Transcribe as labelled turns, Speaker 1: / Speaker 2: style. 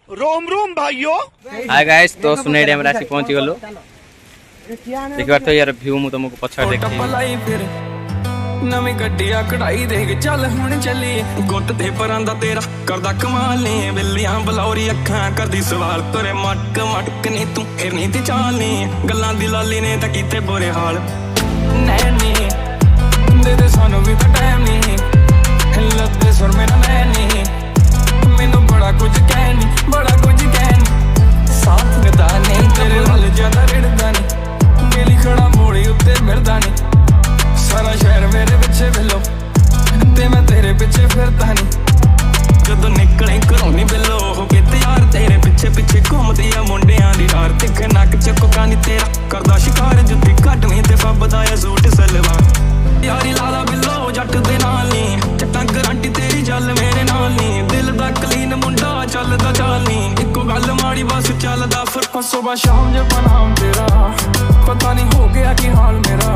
Speaker 1: रोम रोम भाइयों।
Speaker 2: Hi guys, तो सुने डैम राशि पहुंची गलो। देखिए तो यार व्यू मु तुमको पछाड़ देखी
Speaker 3: नवी गड्डिया कढ़ाई देख चल हुण चली गुट ते परां दा तेरा करदा कमाल नी बिल्लियां बलौरी अखां करदी सवाल तोरे मटक मटक नी तू फिरनी ते चाल नी गल्लां दी लाली ने तां कीते बुरे हाल नैनी दे दे सानू भी तां टाइम नी लद्दे सुर मेरा नैनी मैनू बड़ा कुछ कहनी बड़ा कुछ कहनी साथ गदा नहीं तेरे नाल ज्यादा रिड़दा नी मेली खड़ा मोड़ी उत्ते मिलदा नी सारा शहर मेरे पिछे बिलो ते मैं तेरे पिछे फिरदा नी जदों निकले घरों नी बिलो हो के तैयार तेरे पिछे पिछे घूमदी आ मुंडियां दी रार तिख नक च कोका नी तेरा करदा शिकार जुत्ती कटवीं ते फबदा ए सूट सलवार यारी लाला बिलो जट दे नाल नी चट्टां गारंटी तेरी जल मेरे नाल नी दिल दा क्लीन मुंडा चलदा चाल नी इक्को गल माड़ी बस चलदा फिर सुबह शाम जब नाम तेरा पता नहीं हो गया की हाल मेरा